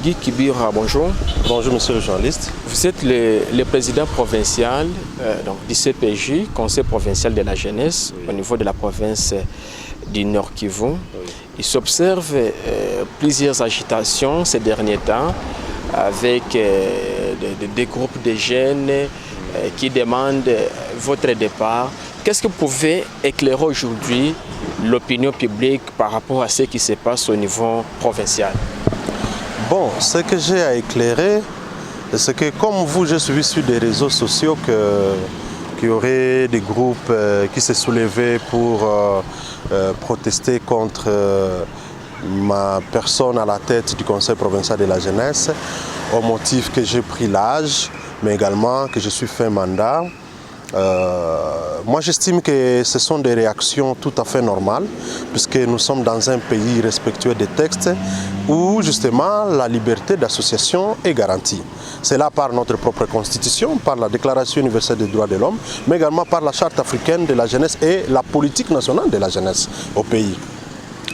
Guy Kibira, bonjour. Bonjour monsieur le journaliste. Vous êtes le président provincial du CPJ, Conseil provincial de la jeunesse, au niveau de la province du Nord Kivu. Oui. Il s'observe plusieurs agitations ces derniers temps avec des groupes de jeunes qui demandent votre départ. Qu'est-ce que vous pouvez éclairer aujourd'hui l'opinion publique par rapport à ce qui se passe au niveau provincial? Bon, ce que j'ai à éclairer, c'est que comme vous, j'ai suivi sur des réseaux sociaux qu'il y aurait des groupes qui se soulevaient pour protester contre ma personne à la tête du Conseil provincial de la jeunesse, au motif que j'ai pris l'âge, mais également que je suis fin mandat. Moi j'estime que ce sont des réactions tout à fait normales puisque nous sommes dans un pays respectueux des textes où justement la liberté d'association est garantie. C'est là par notre propre constitution, par la Déclaration universelle des droits de l'homme, mais également par la Charte africaine de la jeunesse et la politique nationale de la jeunesse au pays.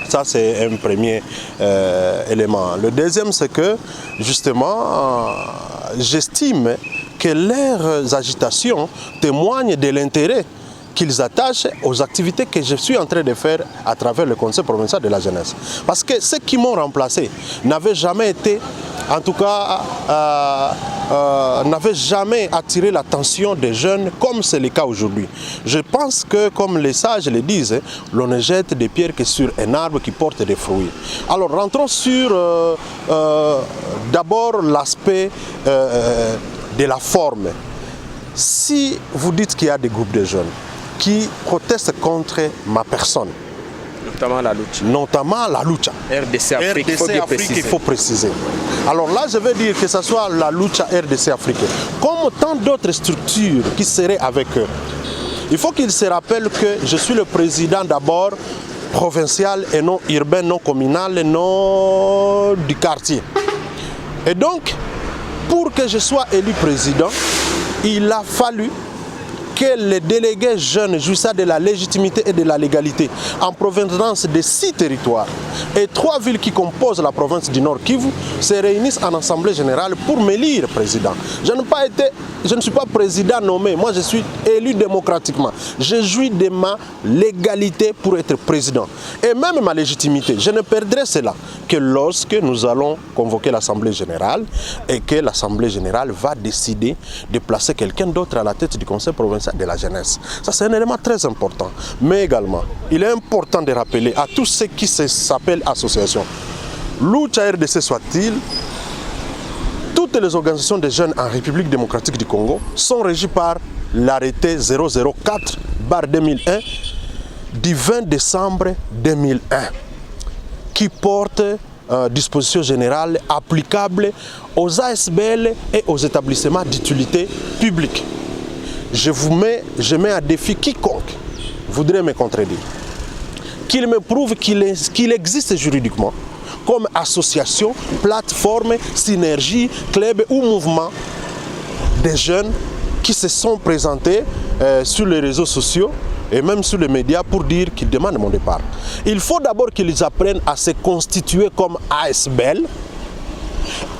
Ça, c'est un premier élément. Le deuxième, c'est que, justement, j'estime que leurs agitations témoignent de l'intérêt qu'ils attachent aux activités que je suis en train de faire à travers le Conseil provincial de la jeunesse. Parce que ceux qui m'ont remplacé n'avaient jamais été, en tout cas, n'avaient jamais attiré l'attention des jeunes comme c'est le cas aujourd'hui. Je pense que, comme les sages le disent, l'on ne jette des pierres que sur un arbre qui porte des fruits. Alors rentrons sur d'abord l'aspect de la forme. Si vous dites qu'il y a des groupes de jeunes qui protestent contre ma personne, notamment la lucha. Notamment la lucha. RDC Afrique, il faut préciser. Alors là, je veux dire que ce soit la lucha RDC Afrique, comme tant d'autres structures qui seraient avec eux. Il faut qu'ils se rappellent que je suis le président d'abord provincial et non urbain, non communal, non du quartier. Et donc, pour que je sois élu président, il a fallu que les délégués jeunes jouissent de la légitimité et de la légalité en provenance de 6 territoires et 3 villes qui composent la province du Nord Kivu se réunissent en assemblée générale pour m'élire président. Je ne suis pas président nommé, moi je suis élu démocratiquement. Je jouis de ma légalité pour être président et même ma légitimité. Je ne perdrai cela que lorsque nous allons convoquer l'assemblée générale et que l'assemblée générale va décider de placer quelqu'un d'autre à la tête du conseil provincial de la jeunesse. Ça, c'est un élément très important. Mais également, il est important de rappeler à tous ceux qui s'appellent associations, Lucha RDC soit-il, toutes les organisations des jeunes en République démocratique du Congo sont régies par l'arrêté 004/2001 du 20 décembre 2001 qui porte dispositions générales applicables aux ASBL et aux établissements d'utilité publique. Je mets à défi quiconque voudrait me contredire, qu'il me prouve qu'il existe juridiquement comme association, plateforme, synergie, club ou mouvement des jeunes qui se sont présentés sur les réseaux sociaux et même sur les médias pour dire qu'ils demandent mon départ. Il faut d'abord qu'ils apprennent à se constituer comme ASBL,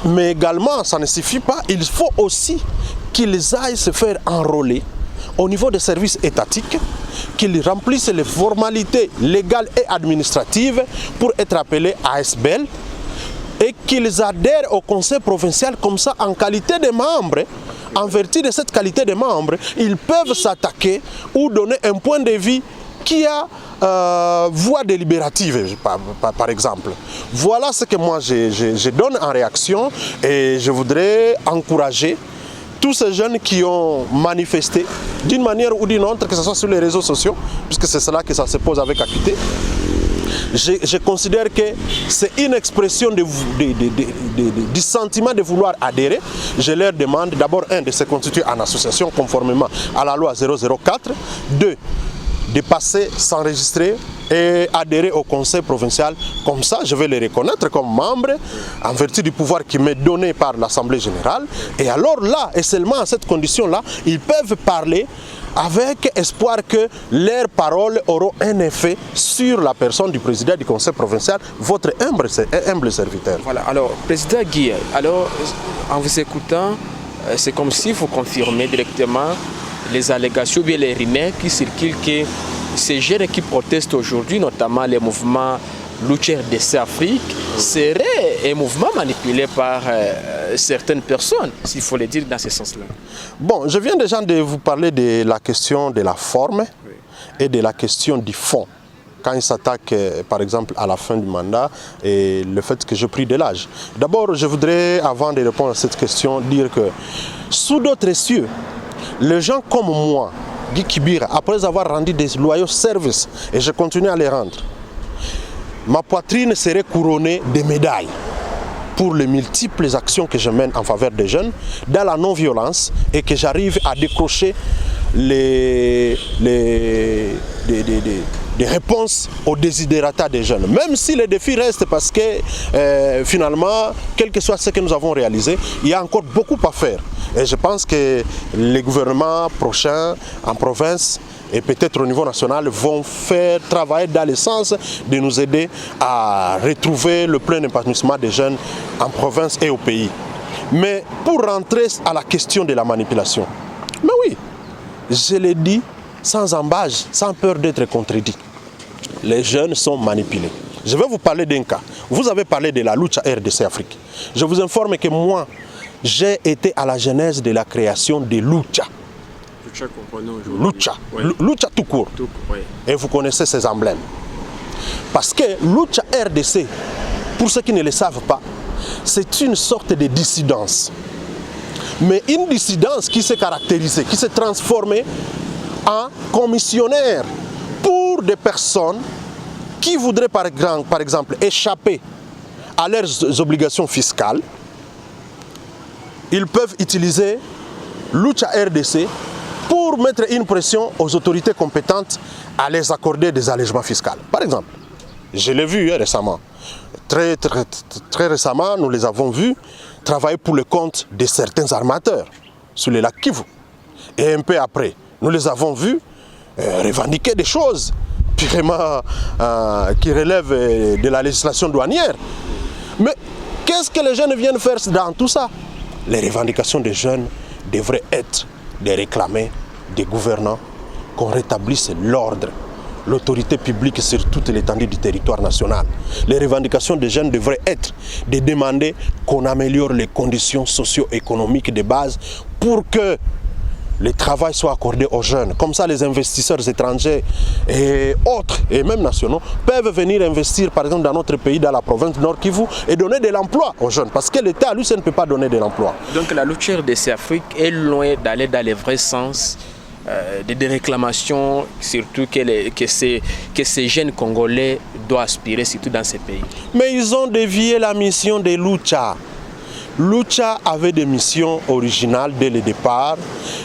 mais également, ça ne suffit pas, il faut aussi qu'ils aillent se faire enrôler au niveau des services étatiques, qu'ils remplissent les formalités légales et administratives pour être appelés ASBL et qu'ils adhèrent au conseil provincial comme ça en qualité de membres. En vertu de cette qualité de membres, ils peuvent s'attaquer ou donner un point de vue qui a voix délibérative, par exemple. Voilà ce que moi je donne en réaction et je voudrais encourager tous ces jeunes qui ont manifesté d'une manière ou d'une autre, que ce soit sur les réseaux sociaux, puisque c'est cela que ça se pose avec acuité. Je considère que c'est une expression du sentiment de vouloir adhérer. Je leur demande d'abord, de se constituer en association conformément à la loi 004, 2, de passer, s'enregistrer et adhérer au conseil provincial. Comme ça, je vais les reconnaître comme membres en vertu du pouvoir qui m'est donné par l'Assemblée générale. Et alors là, et seulement à cette condition-là, ils peuvent parler avec espoir que leurs paroles auront un effet sur la personne du président du conseil provincial, votre humble serviteur. Voilà, alors, président Guy, alors, en vous écoutant, c'est comme si vous confirmez directement les allégations, bien les rumeurs qui circulent que ces jeunes qui protestent aujourd'hui, notamment les mouvements Lucha RDC Afrique, serait un mouvement manipulé par certaines personnes, s'il faut le dire dans ce sens-là. Bon, je viens déjà de vous parler de la question de la forme et de la question du fond. Quand il s'attaque, par exemple, à la fin du mandat et le fait que je pris de l'âge. D'abord, je voudrais, avant de répondre à cette question, dire que sous d'autres cieux, les gens comme moi, Guy Kibira, après avoir rendu des loyaux services, et je continue à les rendre, ma poitrine serait couronnée de médailles pour les multiples actions que je mène en faveur des jeunes, dans la non-violence, et que j'arrive à décrocher des réponses aux desiderata des jeunes. Même si les défis restent parce que finalement, quel que soit ce que nous avons réalisé, il y a encore beaucoup à faire. Et je pense que les gouvernements prochains en province et peut-être au niveau national vont faire travailler dans le sens de nous aider à retrouver le plein épanouissement des jeunes en province et au pays. Mais pour rentrer à la question de la manipulation, mais oui, je l'ai dit sans embâche, sans peur d'être contredit. Les jeunes sont manipulés. Je vais vous parler d'un cas. Vous avez parlé de la Lucha RDC Afrique. Je vous informe que moi, j'ai été à la genèse de la création de Lucha. Lucha, oui. Lucha tout court. Oui. Et vous connaissez ces emblèmes. Parce que Lucha RDC, pour ceux qui ne le savent pas, c'est une sorte de dissidence. Mais une dissidence qui s'est caractérisée, qui s'est transformée en commissionnaire pour des personnes qui voudraient par exemple échapper à leurs obligations fiscales. Ils peuvent utiliser Lucha RDC pour mettre une pression aux autorités compétentes à les accorder des allègements fiscaux. Par exemple, je l'ai vu récemment. Très récemment, nous les avons vus travailler pour le compte de certains armateurs sur le lac Kivu. Et un peu après, nous les avons vus revendiquer des choses purement qui relèvent de la législation douanière. Mais qu'est-ce que les jeunes viennent faire dans tout ça? Les revendications des jeunes devraient être de réclamer des gouvernants qu'on rétablisse l'ordre, l'autorité publique sur toute l'étendue du territoire national. Les revendications des jeunes devraient être de demander qu'on améliore les conditions socio-économiques de base pour que le travail soit accordé aux jeunes. Comme ça, les investisseurs étrangers et autres, et même nationaux, peuvent venir investir, par exemple, dans notre pays, dans la province du Nord Kivu, et donner de l'emploi aux jeunes. Parce que l'État, lui, ça ne peut pas donner de l'emploi. Donc la Lucha RDC Afrique est loin d'aller dans le vrai sens des réclamations, surtout que ces jeunes Congolais doivent aspirer, surtout dans ces pays. Mais ils ont dévié la mission de Lucha. Lucha avait des missions originales dès le départ,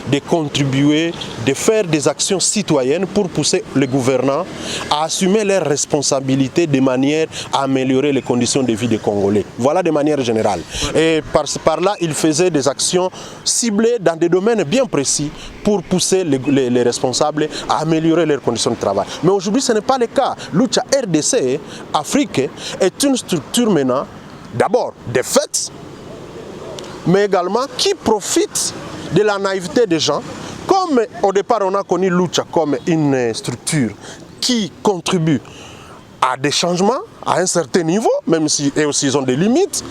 de contribuer, de faire des actions citoyennes pour pousser les gouvernants à assumer leurs responsabilités de manière à améliorer les conditions de vie des Congolais. Voilà de manière générale. Et par là, ils faisaient des actions ciblées dans des domaines bien précis pour pousser les responsables à améliorer leurs conditions de travail. Mais aujourd'hui, ce n'est pas le cas. Lucha RDC Afrique est une structure maintenant, d'abord, de fait, mais également qui profite de la naïveté des gens. Comme au départ on a connu Lucha comme une structure qui contribue à des changements à un certain niveau, même si eux aussi ils ont des limites,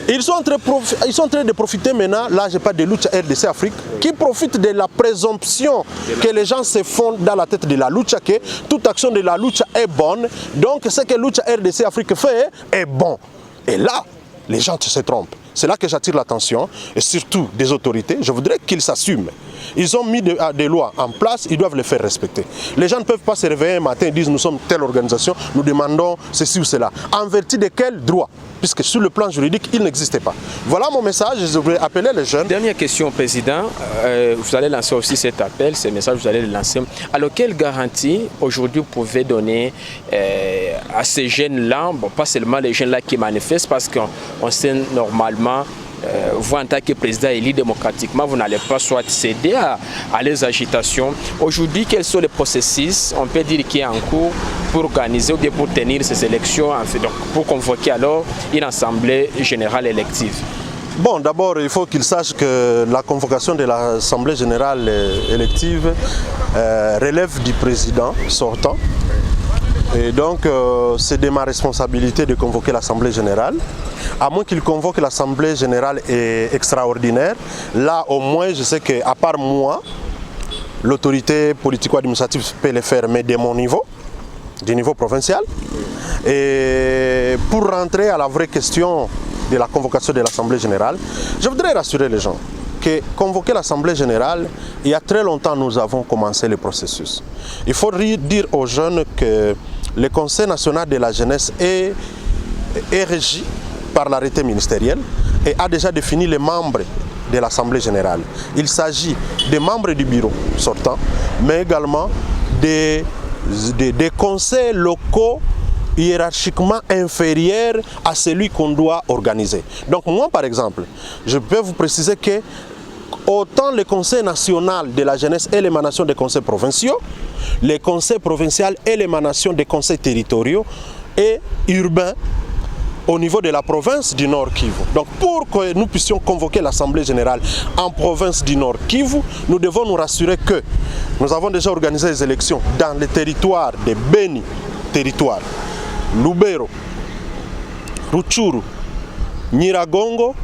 ils sont en train de profiter maintenant, là je parle de Lucha RDC Afrique, qui profite de la présomption que les gens se font dans la tête de la Lucha, que toute action de la Lucha est bonne, donc ce que Lucha RDC Afrique fait est bon. Et là, les gens se trompent. C'est là que j'attire l'attention, et surtout des autorités. Je voudrais qu'ils s'assument. Ils ont mis des lois en place, ils doivent les faire respecter. Les gens ne peuvent pas se réveiller un matin et dire nous sommes telle organisation, nous demandons ceci ou cela. En vertu de quel droit? Puisque sur le plan juridique, il n'existait pas. Voilà mon message, je voudrais appeler les jeunes. Dernière question, Président. Vous allez lancer aussi cet appel, ce message, vous allez le lancer. Alors, quelle garantie aujourd'hui vous pouvez donner à ces jeunes-là, bon, pas seulement les jeunes-là qui manifestent, parce qu'on sait normalement vous en tant que président élu démocratiquement, vous n'allez pas soit céder à les agitations. Aujourd'hui, quels sont les processus, on peut dire, qui est en cours pour organiser ou bien pour tenir ces élections, en fait, donc pour convoquer alors une assemblée générale élective? Bon, d'abord, il faut qu'il sache que la convocation de l'Assemblée générale élective relève du président sortant. Et donc, c'est de ma responsabilité de convoquer l'Assemblée générale. À moins qu'il convoque l'Assemblée générale extraordinaire, là, au moins, je sais qu'à part moi, l'autorité politico-administrative peut le faire, mais de mon niveau, du niveau provincial. Et pour rentrer à la vraie question de la convocation de l'Assemblée générale, je voudrais rassurer les gens que convoquer l'Assemblée générale, il y a très longtemps nous avons commencé le processus. Il faut dire aux jeunes que le Conseil national de la jeunesse est régi par l'arrêté ministériel et a déjà défini les membres de l'Assemblée générale. Il s'agit des membres du bureau sortant, mais également des conseils locaux hiérarchiquement inférieur à celui qu'on doit organiser. Donc moi, par exemple, je peux vous préciser que autant le Conseil national de la jeunesse est l'émanation des conseils provinciaux, les conseils provinciaux est l'émanation des conseils territoriaux et urbains au niveau de la province du Nord Kivu. Donc pour que nous puissions convoquer l'Assemblée générale en province du Nord Kivu, nous devons nous rassurer que nous avons déjà organisé les élections dans les territoires de Beni, territoire Lubero, Rutshuru, Nyiragongo,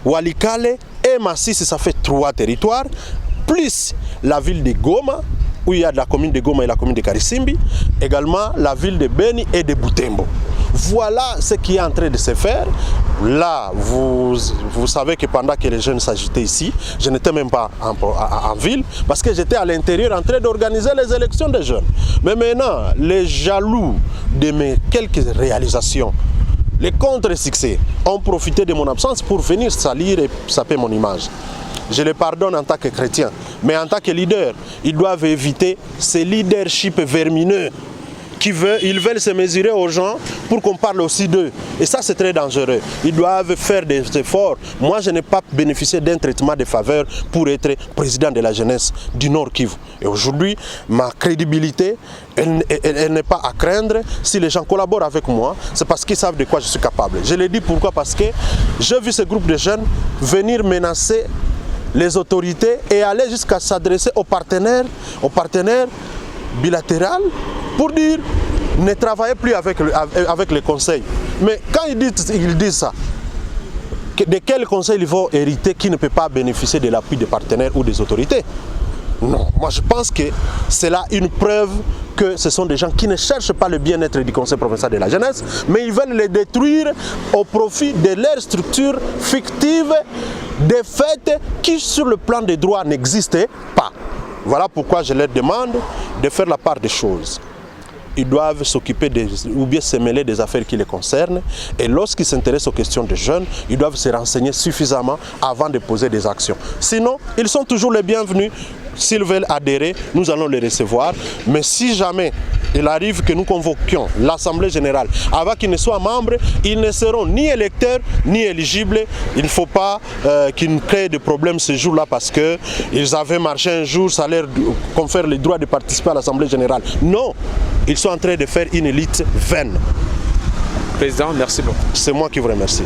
Walikale et Masisi, ça fait 3 territoires, plus la ville de Goma, où il y a la commune de Goma et la commune de Karisimbi, également la ville de Beni et de Butembo. Voilà ce qui est en train de se faire. Là, vous savez que pendant que les jeunes s'agitaient ici, je n'étais même pas en ville, parce que j'étais à l'intérieur en train d'organiser les élections des jeunes. Mais maintenant, les jaloux de mes quelques réalisations, les contre-succès, ont profité de mon absence pour venir salir et saper mon image. Je les pardonne en tant que chrétien, mais en tant que leader, ils doivent éviter ce leadership vermineux ils veulent se mesurer aux gens pour qu'on parle aussi d'eux. Et ça, c'est très dangereux. Ils doivent faire des efforts. Moi, je n'ai pas bénéficié d'un traitement de faveur pour être président de la jeunesse du Nord Kivu. Et aujourd'hui, ma crédibilité, elle n'est pas à craindre. Si les gens collaborent avec moi, c'est parce qu'ils savent de quoi je suis capable. Je le dis pourquoi? Parce que j'ai vu ce groupe de jeunes venir menacer les autorités et aller jusqu'à s'adresser aux partenaires bilatéraux pour dire ne travaillez plus avec les conseils. Mais quand ils disent ça, de quel conseil ils vont hériter qui ne peut pas bénéficier de l'appui des partenaires ou des autorités? Non, moi je pense que c'est là une preuve que ce sont des gens qui ne cherchent pas le bien-être du Conseil provincial de la jeunesse, mais ils veulent les détruire au profit de leurs structures fictives, des faits qui sur le plan des droits n'existaient pas. Voilà pourquoi je leur demande de faire la part des choses. Ils doivent s'occuper ou bien se mêler des affaires qui les concernent. Et lorsqu'ils s'intéressent aux questions des jeunes, ils doivent se renseigner suffisamment avant de poser des actions. Sinon, ils sont toujours les bienvenus. S'ils veulent adhérer, nous allons les recevoir. Mais si jamais il arrive que nous convoquions l'Assemblée générale avant qu'ils ne soient membres, ils ne seront ni électeurs ni éligibles. Il ne faut pas qu'ils nous créent des problèmes ce jour-là parce qu'ils avaient marché un jour, ça leur confère le droit de participer à l'Assemblée générale. Non, ils sont en train de faire une élite vaine. Président, merci beaucoup. C'est moi qui vous remercie.